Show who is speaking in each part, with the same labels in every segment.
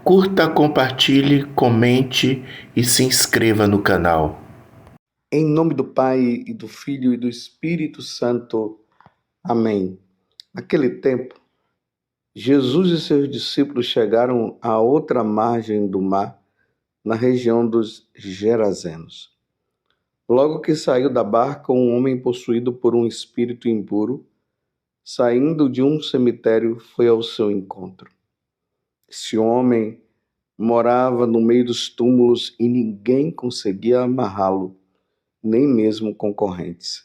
Speaker 1: Curta, compartilhe, comente e se inscreva no canal.
Speaker 2: Em nome do Pai, e do Filho, e do Espírito Santo. Amém. Naquele tempo, Jesus e seus discípulos chegaram à outra margem do mar, na região dos Gerazenos. Logo que saiu da barca, um homem possuído por um espírito impuro, saindo de um cemitério, foi ao seu encontro. Esse homem morava no meio dos túmulos e ninguém conseguia amarrá-lo, nem mesmo com correntes.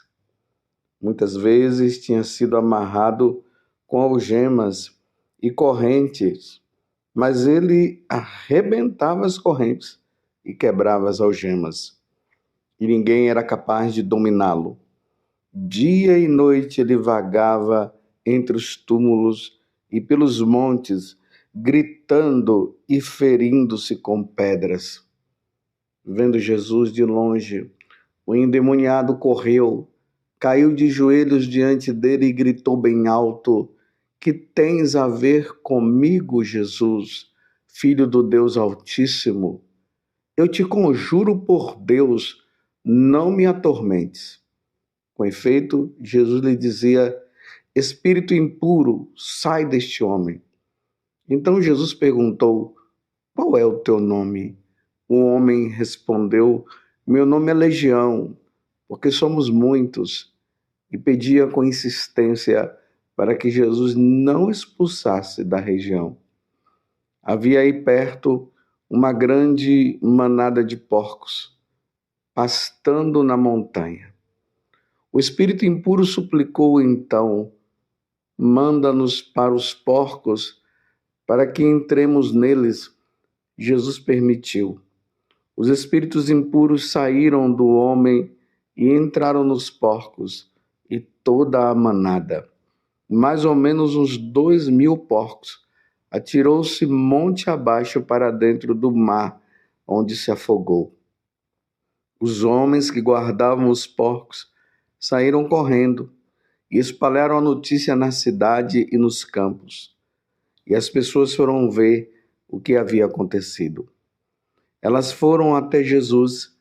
Speaker 2: Muitas vezes tinha sido amarrado com algemas e correntes, mas ele arrebentava as correntes e quebrava as algemas, e ninguém era capaz de dominá-lo. Dia e noite ele vagava entre os túmulos e pelos montes, gritando e ferindo-se com pedras. Vendo Jesus de longe, o endemoniado correu, caiu de joelhos diante dele e gritou bem alto: Que tens a ver comigo, Jesus, Filho do Deus Altíssimo? Eu te conjuro por Deus, não me atormentes. Com efeito, Jesus lhe dizia: Espírito impuro, sai deste homem. Então Jesus perguntou: Qual é o teu nome? O homem respondeu: Meu nome é Legião, porque somos muitos. E pedia com insistência para que Jesus não expulsasse da região. Havia aí perto uma grande manada de porcos, pastando na montanha. O espírito impuro suplicou então: Manda-nos para os porcos, para que entremos neles. Jesus permitiu. Os espíritos impuros saíram do homem e entraram nos porcos, e toda a manada, mais ou menos uns 2.000 porcos, atirou-se monte abaixo para dentro do mar, onde se afogou. Os homens que guardavam os porcos saíram correndo e espalharam a notícia na cidade e nos campos. E as pessoas foram ver o que havia acontecido. Elas foram até Jesus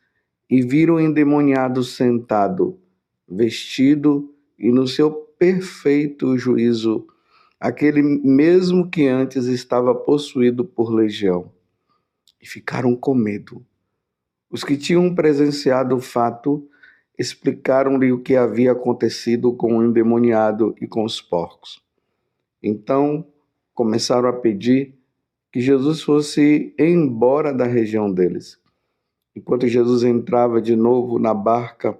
Speaker 2: e viram o endemoniado sentado, vestido e no seu perfeito juízo, aquele mesmo que antes estava possuído por legião. E ficaram com medo. Os que tinham presenciado o fato explicaram-lhe o que havia acontecido com o endemoniado e com os porcos. Então começaram a pedir que Jesus fosse embora da região deles. Enquanto Jesus entrava de novo na barca,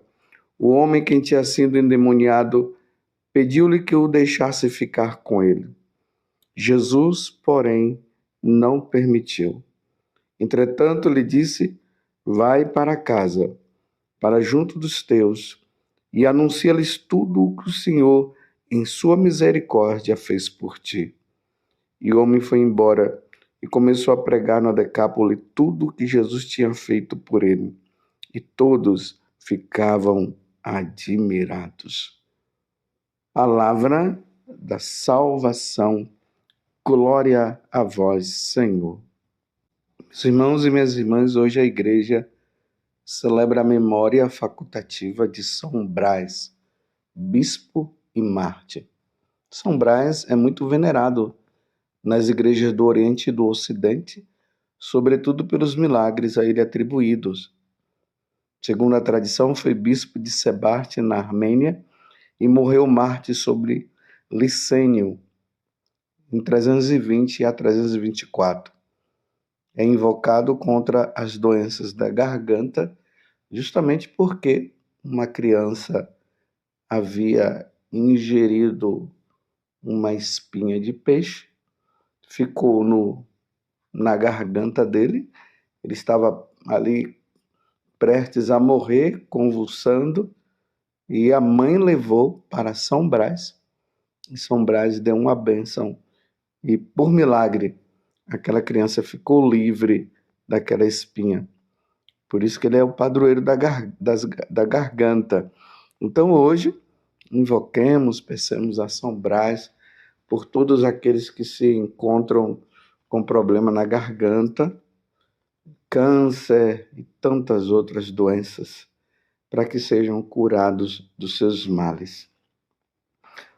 Speaker 2: o homem que tinha sido endemoniado pediu-lhe que o deixasse ficar com ele. Jesus, porém, não permitiu. Entretanto, lhe disse: Vai para casa, para junto dos teus, e anuncia-lhes tudo o que o Senhor, em sua misericórdia, fez por ti. E o homem foi embora e começou a pregar na Decápole tudo o que Jesus tinha feito por ele. E todos ficavam admirados. Palavra da salvação. Glória a vós, Senhor. Meus irmãos e minhas irmãs, hoje a igreja celebra a memória facultativa de São Brás, bispo e mártir. São Brás é muito venerado nas igrejas do Oriente e do Ocidente, sobretudo pelos milagres a ele atribuídos. Segundo a tradição, foi bispo de Sebarte, na Armênia, e morreu mártir sobre Licênio, em 320 a 324. É invocado contra as doenças da garganta, justamente porque uma criança havia ingerido uma espinha de peixe, ficou na garganta dele, ele estava ali prestes a morrer, convulsando, e a mãe levou para São Brás, e São Brás deu uma bênção, e por milagre, aquela criança ficou livre daquela espinha. Por isso que ele é o padroeiro da garganta. Então hoje, invoquemos, peçamos a São Brás por todos aqueles que se encontram com problema na garganta, câncer e tantas outras doenças, para que sejam curados dos seus males.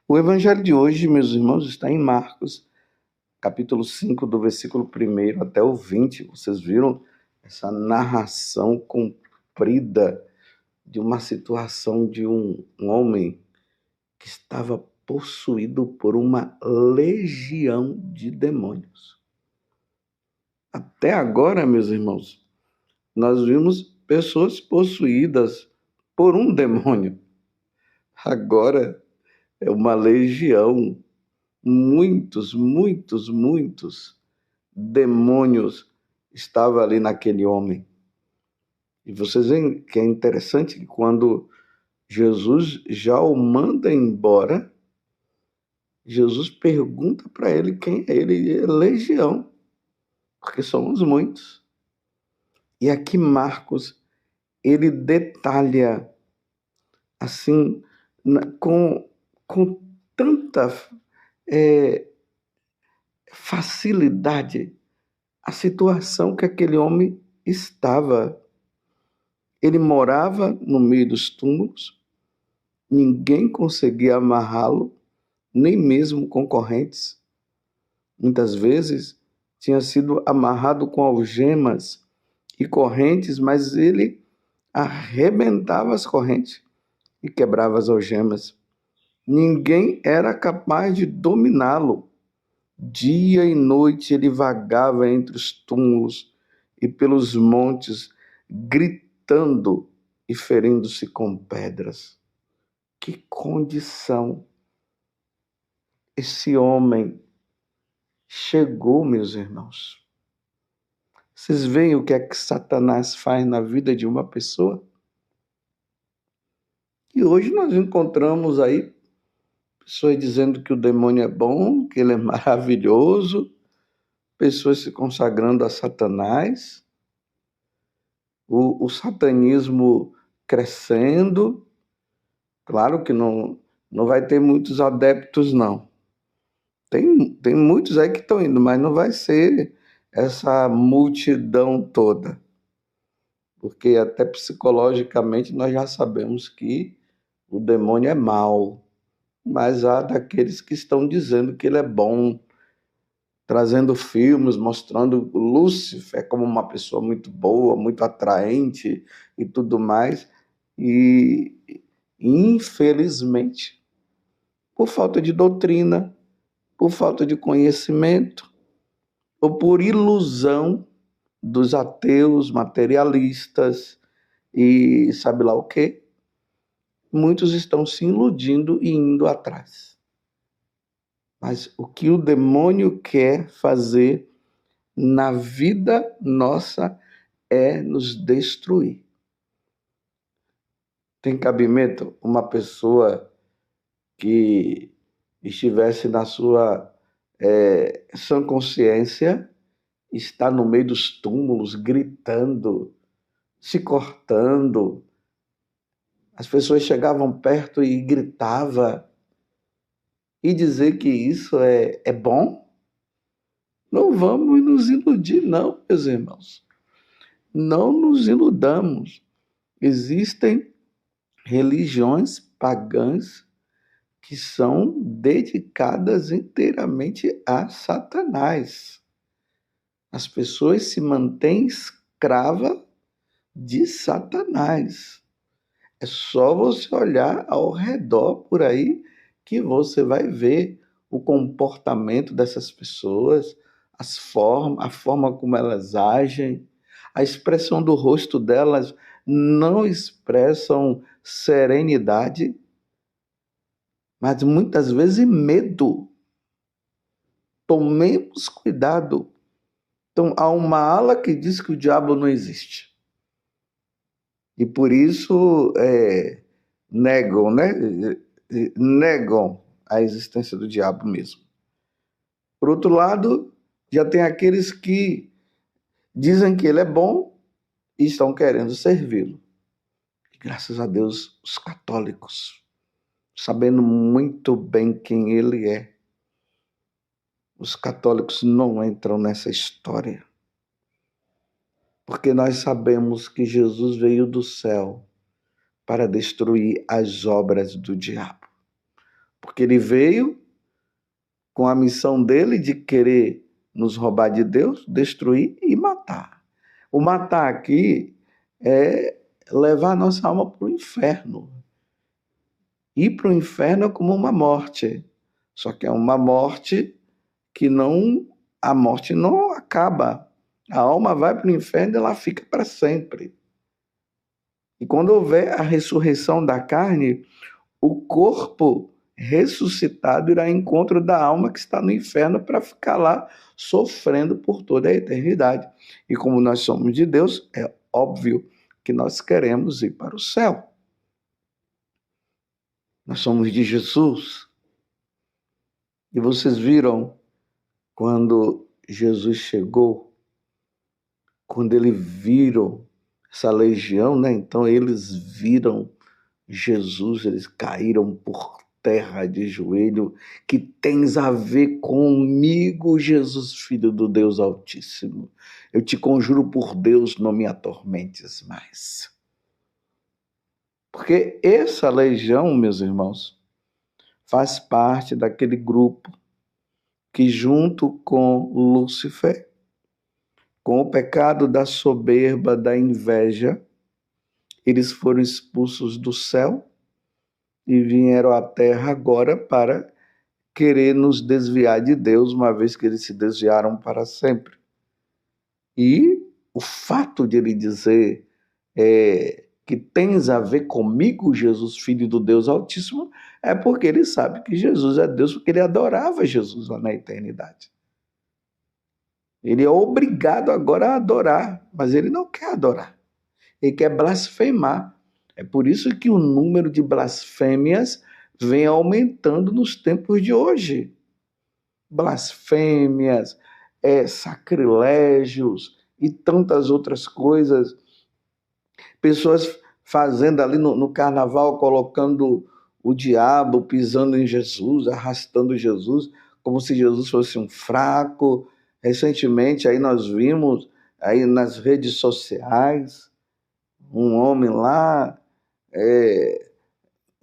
Speaker 2: O evangelho de hoje, meus irmãos, está em Marcos, capítulo 5, do versículo 1 até o 20. Vocês viram essa narração comprida de uma situação de um homem que estava possuído por uma legião de demônios. Até agora, meus irmãos, nós vimos pessoas possuídas por um demônio. Agora é uma legião. Muitos demônios estavam ali naquele homem. E vocês veem que é interessante que quando Jesus já o manda embora, Jesus pergunta para ele quem é ele. Ele é legião, porque somos muitos. E aqui Marcos, ele detalha assim, com tanta facilidade a situação que aquele homem estava. Ele morava no meio dos túmulos, ninguém conseguia amarrá-lo, nem mesmo concorrentes. Muitas vezes tinha sido amarrado com algemas e correntes, mas ele arrebentava as correntes e quebrava as algemas. Ninguém era capaz de dominá-lo. Dia e noite ele vagava entre os túmulos e pelos montes, gritando e ferindo-se com pedras. Que condição esse homem chegou, meus irmãos. Vocês veem o que é que Satanás faz na vida de uma pessoa? E hoje nós encontramos aí pessoas dizendo que o demônio é bom, que ele é maravilhoso, pessoas se consagrando a Satanás, o satanismo crescendo. Claro que não vai ter muitos adeptos, não. Tem muitos aí que estão indo, mas não vai ser essa multidão toda. Porque até psicologicamente nós já sabemos que o demônio é mau. Mas há daqueles que estão dizendo que ele é bom, trazendo filmes, mostrando Lúcifer como uma pessoa muito boa, muito atraente e tudo mais. E, infelizmente, por falta de doutrina, por falta de conhecimento, ou por ilusão dos ateus, materialistas e sabe lá o quê, muitos estão se iludindo e indo atrás. Mas o que o demônio quer fazer na vida nossa é nos destruir. Tem cabimento uma pessoa que estivesse na sua sã consciência, está no meio dos túmulos, gritando, se cortando. As pessoas chegavam perto e gritavam. E dizer que isso é bom? Não vamos nos iludir, não, meus irmãos. Não nos iludamos. Existem religiões pagãs que são dedicadas inteiramente a Satanás. As pessoas se mantêm escravas de Satanás. É só você olhar ao redor por aí que você vai ver o comportamento dessas pessoas, a forma como elas agem, a expressão do rosto delas não expressam serenidade, mas muitas vezes medo. Tomemos cuidado. Então, há uma ala que diz que o diabo não existe. E por isso negam, né? Negam a existência do diabo mesmo. Por outro lado, já tem aqueles que dizem que ele é bom e estão querendo servi-lo. E graças a Deus, os católicos, sabendo muito bem quem ele é, Os católicos não entram nessa história, porque nós sabemos que Jesus veio do céu para destruir as obras do diabo. Porque ele veio com a missão dele de querer nos roubar de Deus, destruir e matar. O matar aqui é levar a nossa alma para o inferno. Ir para o inferno é como uma morte, só que é uma morte que a morte não acaba. A alma vai para o inferno e ela fica para sempre. E quando houver a ressurreição da carne, o corpo ressuscitado irá ao encontro da alma que está no inferno para ficar lá sofrendo por toda a eternidade. E como nós somos de Deus, é óbvio que nós queremos ir para o céu. Nós somos de Jesus. E vocês viram quando Jesus chegou, quando eles viram essa legião, né? Então eles viram Jesus, eles caíram por terra de joelho. Que tens a ver comigo, Jesus, filho do Deus Altíssimo? Eu te conjuro por Deus, não me atormentes mais. Porque essa legião, meus irmãos, faz parte daquele grupo que, junto com Lúcifer, com o pecado da soberba, da inveja, eles foram expulsos do céu e vieram à terra agora para querer nos desviar de Deus, uma vez que eles se desviaram para sempre. E o fato de ele dizer que tens a ver comigo, Jesus, filho do Deus Altíssimo, é porque ele sabe que Jesus é Deus, porque ele adorava Jesus lá na eternidade. Ele é obrigado agora a adorar, mas ele não quer adorar. Ele quer blasfemar. É por isso que o número de blasfêmias vem aumentando nos tempos de hoje. Blasfêmias, sacrilégios e tantas outras coisas. Pessoas fazendo ali no carnaval, colocando o diabo, pisando em Jesus, arrastando Jesus, como se Jesus fosse um fraco. Recentemente aí nós vimos aí nas redes sociais um homem lá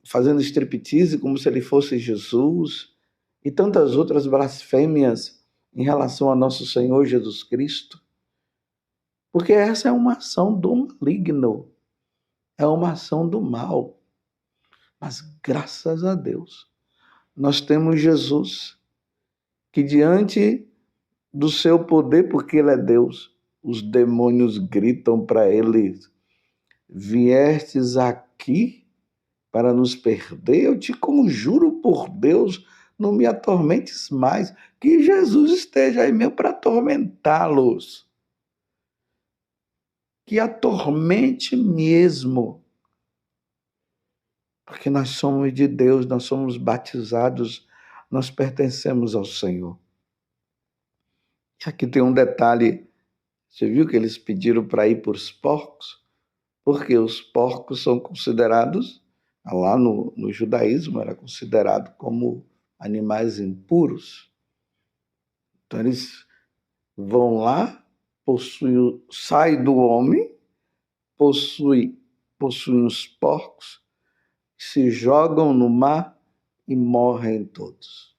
Speaker 2: fazendo striptease como se ele fosse Jesus, e tantas outras blasfêmias em relação a nosso Senhor Jesus Cristo. Porque essa é uma ação do maligno, é uma ação do mal. Mas graças a Deus, nós temos Jesus, que diante do seu poder, porque ele é Deus, os demônios gritam para ele: viestes aqui para nos perder? Eu te conjuro por Deus, não me atormentes mais. Que Jesus esteja aí mesmo para atormentá-los. Que atormente mesmo. Porque nós somos de Deus, nós somos batizados, nós pertencemos ao Senhor. E aqui tem um detalhe. Você viu que eles pediram para ir para os porcos? Porque os porcos são considerados, lá no judaísmo, era considerado como animais impuros. Então eles vão lá, saem do homem, possuem os porcos, se jogam no mar e morrem todos.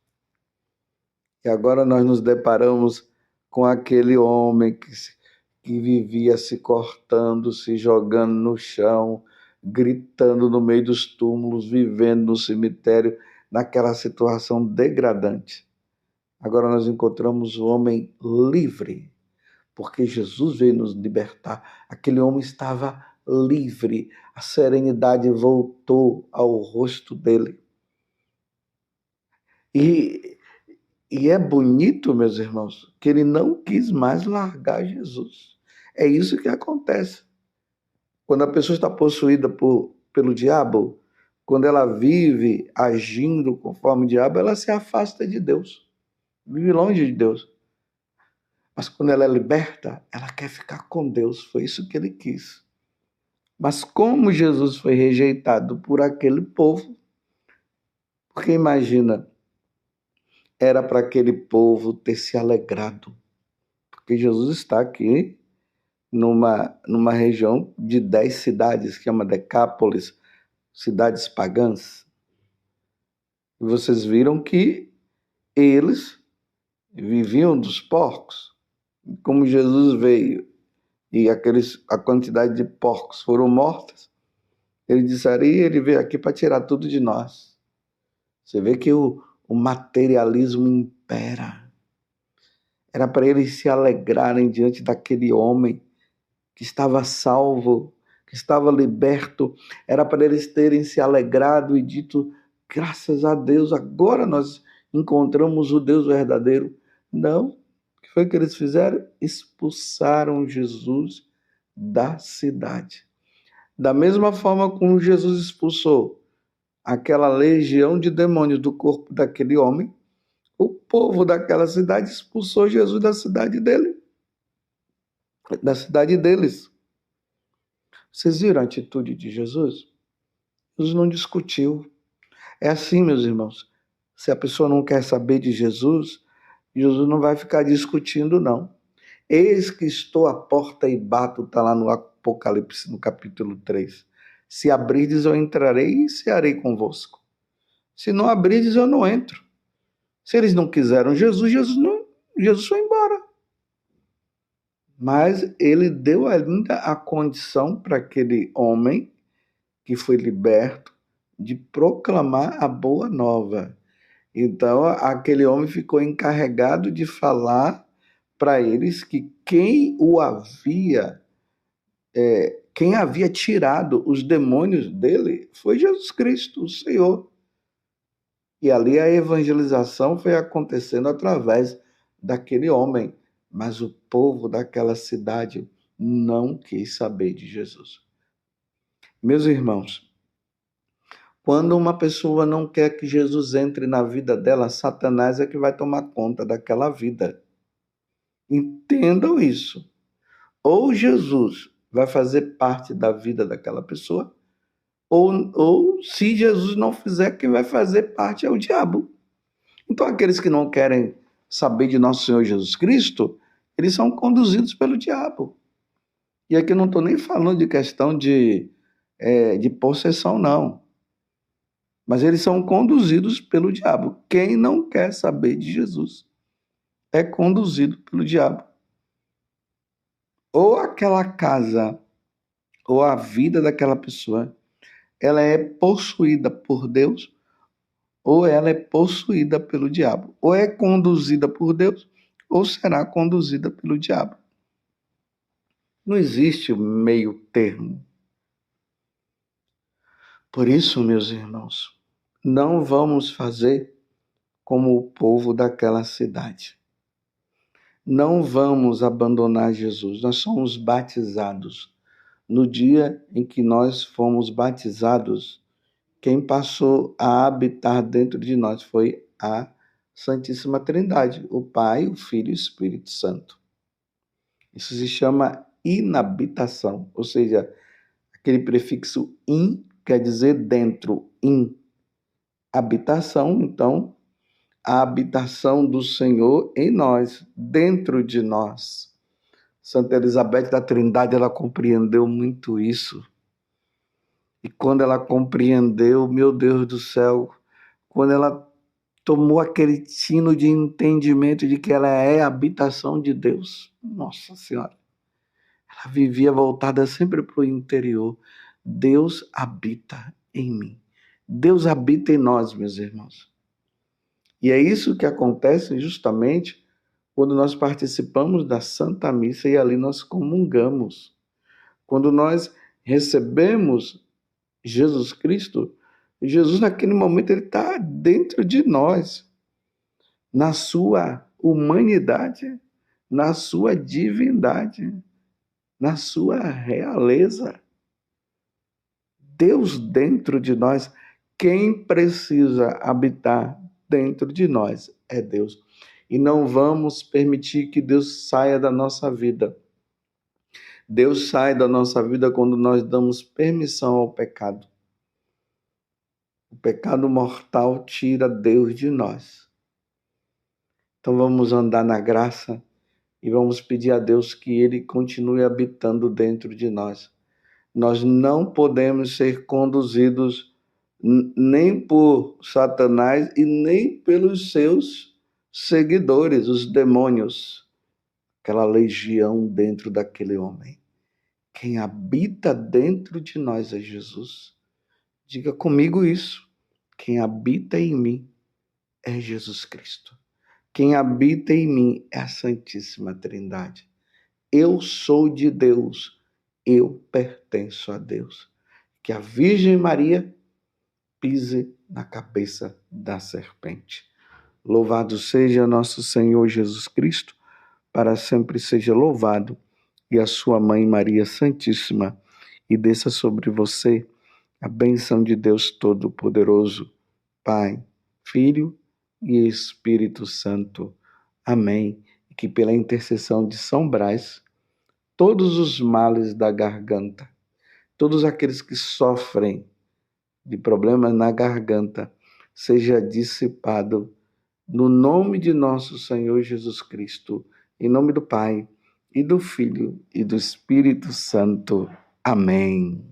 Speaker 2: E agora nós nos deparamos com aquele homem que vivia se cortando, se jogando no chão, gritando no meio dos túmulos, vivendo no cemitério, naquela situação degradante. Agora nós encontramos o homem livre, porque Jesus veio nos libertar. Aquele homem estava livre, a serenidade voltou ao rosto dele. E é bonito, meus irmãos, que ele não quis mais largar Jesus. É isso que acontece. Quando a pessoa está possuída pelo diabo, quando ela vive agindo conforme o diabo, ela se afasta de Deus. Vive longe de Deus. Mas quando ela é liberta, ela quer ficar com Deus. Foi isso que ele quis. Mas como Jesus foi rejeitado por aquele povo, porque imagina, era para aquele povo ter se alegrado, porque Jesus está aqui numa região de 10 cidades, que chama Decápolis, cidades pagãs. E vocês viram que eles viviam dos porcos. Como Jesus veio e a quantidade de porcos foram mortas, ele disseria, ele veio aqui para tirar tudo de nós. Você vê que o materialismo impera. Era para eles se alegrarem diante daquele homem que estava salvo, que estava liberto. Era para eles terem se alegrado e dito, graças a Deus, agora nós encontramos o Deus verdadeiro. Não. O que foi que eles fizeram? Expulsaram Jesus da cidade. Da mesma forma como Jesus expulsou aquela legião de demônios do corpo daquele homem, o povo daquela cidade expulsou Jesus da cidade dele, da cidade deles. Vocês viram a atitude de Jesus? Jesus não discutiu. É assim, meus irmãos. Se a pessoa não quer saber de Jesus, Jesus não vai ficar discutindo, não. Eis que estou à porta e bato, está lá no Apocalipse, no capítulo 3. Se abrirdes, eu entrarei e cearei convosco. Se não abrirdes, eu não entro. Se eles não quiseram Jesus, Jesus foi embora. Mas ele deu ainda a condição para aquele homem que foi liberto de proclamar a boa nova. Então, aquele homem ficou encarregado de falar para eles que quem havia tirado os demônios dele foi Jesus Cristo, o Senhor. E ali a evangelização foi acontecendo através daquele homem. Mas o povo daquela cidade não quis saber de Jesus. Meus irmãos, quando uma pessoa não quer que Jesus entre na vida dela, Satanás é que vai tomar conta daquela vida. Entendam isso. Ou Jesus vai fazer parte da vida daquela pessoa, ou se Jesus não fizer, quem vai fazer parte é o diabo. Então, aqueles que não querem saber de nosso Senhor Jesus Cristo, eles são conduzidos pelo diabo. E aqui eu não estou nem falando de questão de possessão, não. Mas eles são conduzidos pelo diabo. Quem não quer saber de Jesus é conduzido pelo diabo. Ou aquela casa, ou a vida daquela pessoa, ela é possuída por Deus, ou ela é possuída pelo diabo. Ou é conduzida por Deus, ou será conduzida pelo diabo. Não existe meio termo. Por isso, meus irmãos, não vamos fazer como o povo daquela cidade. Não vamos abandonar Jesus. Nós somos batizados. No dia em que nós fomos batizados, quem passou a habitar dentro de nós foi a Santíssima Trindade, o Pai, o Filho e o Espírito Santo. Isso se chama inabitação, ou seja, aquele prefixo in quer dizer dentro, in. Habitação, então, a habitação do Senhor em nós, dentro de nós. Santa Elizabeth da Trindade, ela compreendeu muito isso. E quando ela compreendeu, meu Deus do céu, quando ela tomou aquele tino de entendimento de que ela é a habitação de Deus, nossa Senhora, ela vivia voltada sempre para o interior. Deus habita em mim. Deus habita em nós, meus irmãos. E é isso que acontece justamente quando nós participamos da Santa Missa e ali nós comungamos. Quando nós recebemos Jesus Cristo, Jesus naquele momento ele está dentro de nós, na sua humanidade, na sua divindade, na sua realeza. Deus dentro de nós, quem precisa habitar dentro de nós é Deus. E não vamos permitir que Deus saia da nossa vida. Deus sai da nossa vida quando nós damos permissão ao pecado. O pecado mortal tira Deus de nós. Então vamos andar na graça e vamos pedir a Deus que Ele continue habitando dentro de nós. Nós não podemos ser conduzidos nem por Satanás e nem pelos seus seguidores, os demônios, aquela legião dentro daquele homem. Quem habita dentro de nós é Jesus. Diga comigo isso. Quem habita em mim é Jesus Cristo. Quem habita em mim é a Santíssima Trindade. Eu sou de Deus, eu pertenço a Deus. Que a Virgem Maria pise na cabeça da serpente. Louvado seja nosso Senhor Jesus Cristo, para sempre seja louvado, e a sua mãe Maria Santíssima, e desça sobre você a bênção de Deus Todo-Poderoso, Pai, Filho e Espírito Santo. Amém. E que pela intercessão de São Brás, todos os males da garganta, todos aqueles que sofrem de problemas na garganta, seja dissipado no nome de nosso Senhor Jesus Cristo, em nome do Pai, e do Filho, e do Espírito Santo. Amém.